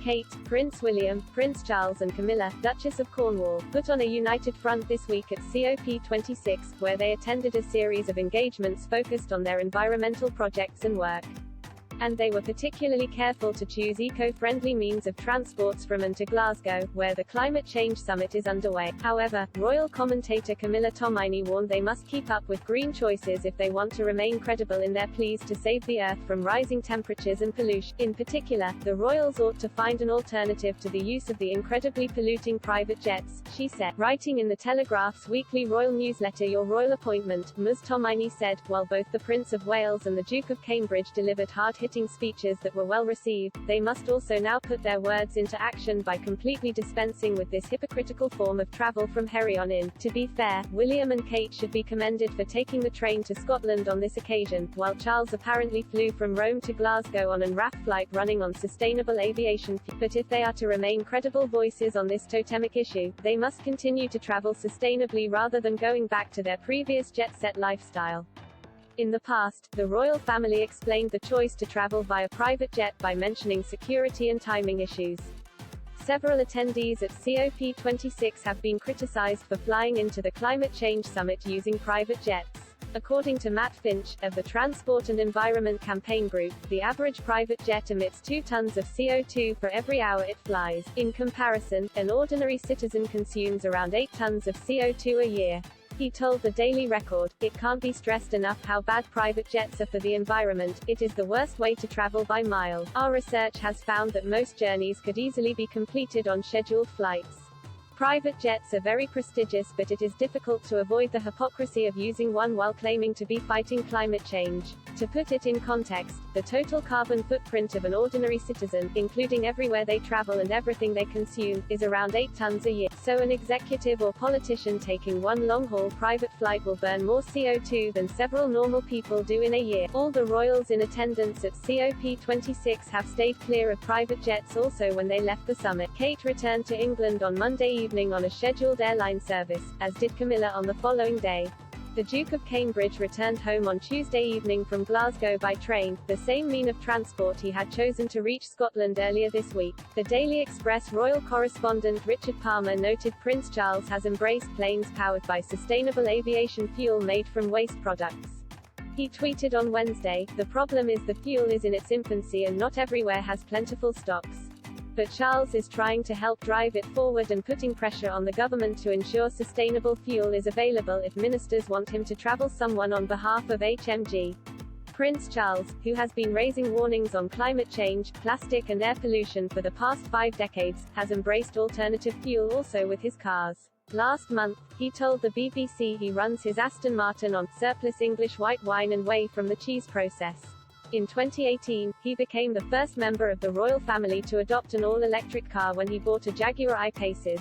Kate, Prince William, Prince Charles and Camilla, Duchess of Cornwall, put on a united front this week at COP26, where they attended a series of engagements focused on their environmental projects and work. And they were particularly careful to choose eco-friendly means of transports from and to Glasgow, where the Climate Change Summit is underway. However, royal commentator Camilla Tominey warned they must keep up with green choices if they want to remain credible in their pleas to save the Earth from rising temperatures and pollution. In particular, the royals ought to find an alternative to the use of the incredibly polluting private jets, she said. Writing in the Telegraph's weekly royal newsletter Your Royal Appointment, Ms Tominey said, while both the Prince of Wales and the Duke of Cambridge delivered hard-hitting speeches that were well received, they must also now put their words into action by completely dispensing with this hypocritical form of travel from Herry on in. To be fair, William and Kate should be commended for taking the train to Scotland on this occasion, while Charles apparently flew from Rome to Glasgow on an RAF flight running on sustainable aviation fuel. But if they are to remain credible voices on this totemic issue, they must continue to travel sustainably rather than going back to their previous jet-set lifestyle. In the past, the royal family explained the choice to travel via private jet by mentioning security and timing issues. Several attendees at COP26 have been criticized for flying into the Climate Change Summit using private jets. According to Matt Finch, of the Transport and Environment Campaign Group, the average private jet emits 2 tons of CO2 for every hour it flies. In comparison, an ordinary citizen consumes around 8 tons of CO2 a year. He told the Daily Record, "It can't be stressed enough how bad private jets are for the environment. It is the worst way to travel by mile. Our research has found that most journeys could easily be completed on scheduled flights. Private jets are very prestigious, but it is difficult to avoid the hypocrisy of using one while claiming to be fighting climate change." To put it in context, the total carbon footprint of an ordinary citizen, including everywhere they travel and everything they consume, is around 8 tons a year. So an executive or politician taking one long-haul private flight will burn more CO2 than several normal people do in a year. All the royals in attendance at COP26 have stayed clear of private jets also when they left the summit. Kate returned to England on Monday evening on a scheduled airline service, as did Camilla on the following day. The Duke of Cambridge returned home on Tuesday evening from Glasgow by train, the same mean of transport he had chosen to reach Scotland earlier this week. The Daily Express royal correspondent Richard Palmer noted Prince Charles has embraced planes powered by sustainable aviation fuel made from waste products. He tweeted on Wednesday, "The problem is the fuel is in its infancy and not everywhere has plentiful stocks. But Charles is trying to help drive it forward and putting pressure on the government to ensure sustainable fuel is available if ministers want him to travel someone on behalf of HMG." Prince Charles, who has been raising warnings on climate change, plastic and air pollution for the past 5 decades, has embraced alternative fuel also with his cars. Last month, he told the BBC he runs his Aston Martin on surplus English white wine and whey from the cheese process. In 2018, he became the first member of the royal family to adopt an all-electric car when he bought a Jaguar I-Paces.